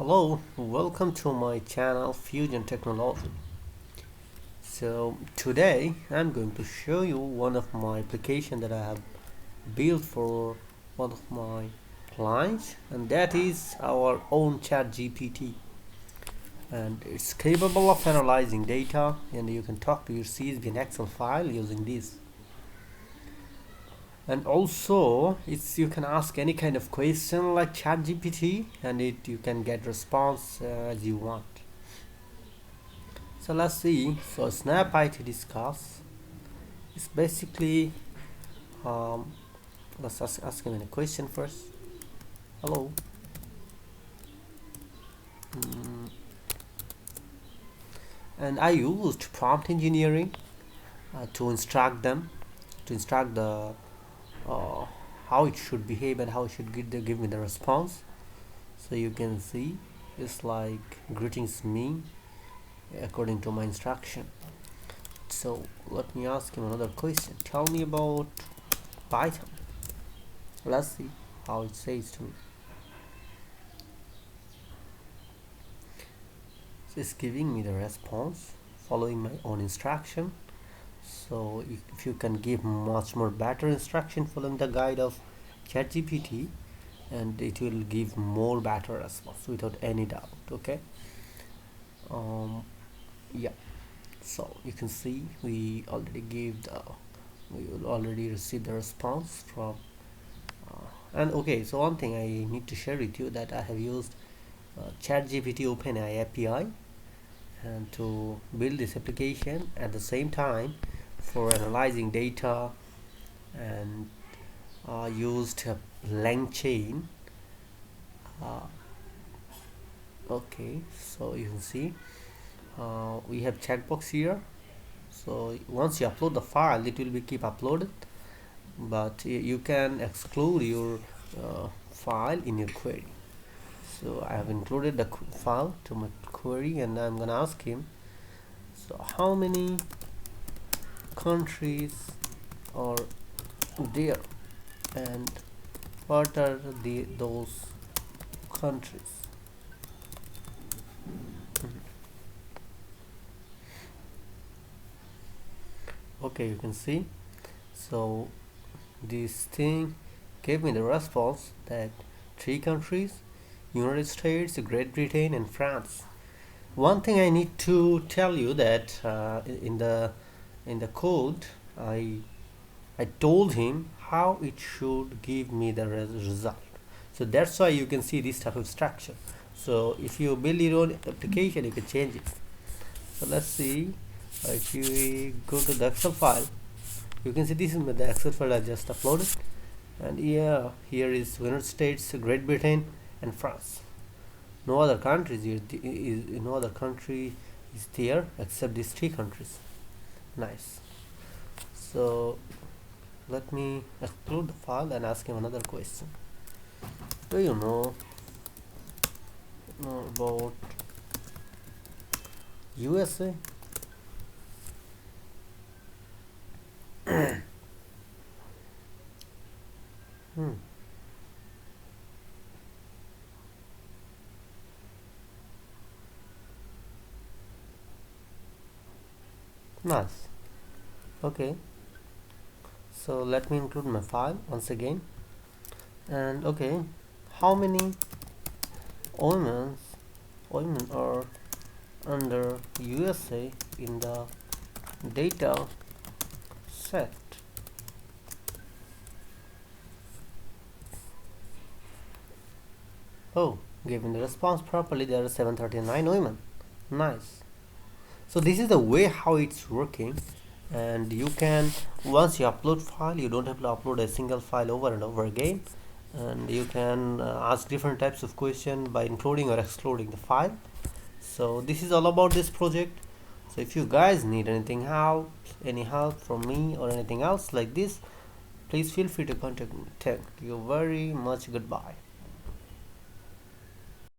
Hello, welcome to my channel Fusion Technology. So today I'm going to show you one of my application that I have built for one of my clients, and that is our own chat GPT, and it's capable of analyzing data, and you can talk to your CSV and Excel file using this. And also you can ask any kind of question like chat GPT, and you can get response as you want. So let's see. So snap IT discuss is basically let's ask him a question first. Hello. And I used prompt engineering to instruct the uh, how it should behave and how it should give me the response. So you can see it's like greetings me according to my instruction. So let me ask him another question. Tell me about Python. Let's see how it says to me. So it's giving me the response following my own instruction. So if you can give much more better instruction following the guide of ChatGPT, and it will give more better response without any doubt. Okay. Yeah. So you can see we already received the response from and okay, so one thing I need to share with you that I have used ChatGPT OPENAI API and to build this application at the same time for analyzing data, and used LangChain. uh, okay, so you can see we have checkbox here. So once you upload the file, it will be keep uploaded, but you can exclude your file in your query. So I have included the file to my query, and I'm gonna ask him, so how many countries are there, and what are those countries? Okay, you can see. So this thing gave me the response that 3 countries: United States, Great Britain, and France. One thing I need to tell you that in the code, I told him how it should give me the result. So that's why you can see this type of structure. So if you build your own application, you can change it. So let's see. If you go to the Excel file, you can see this is the Excel file I just uploaded, and yeah, here is United States, Great Britain, and France. No other countries no other country is there except these 3 countries. Nice. So let me explode the file and ask him another question. Do you know about USA? Nice. Okay, so let me include my file once again. And okay, how many women are under USA in the data set? Oh, given the response properly, there are 739 women. Nice. So this is the way how it's working, and you can, once you upload file, you don't have to upload a single file over and over again, and you can ask different types of question by including or excluding the file. So this is all about this project. So if you guys need any help from me or anything else like this, please feel free to contact me. Thank you very much. Goodbye.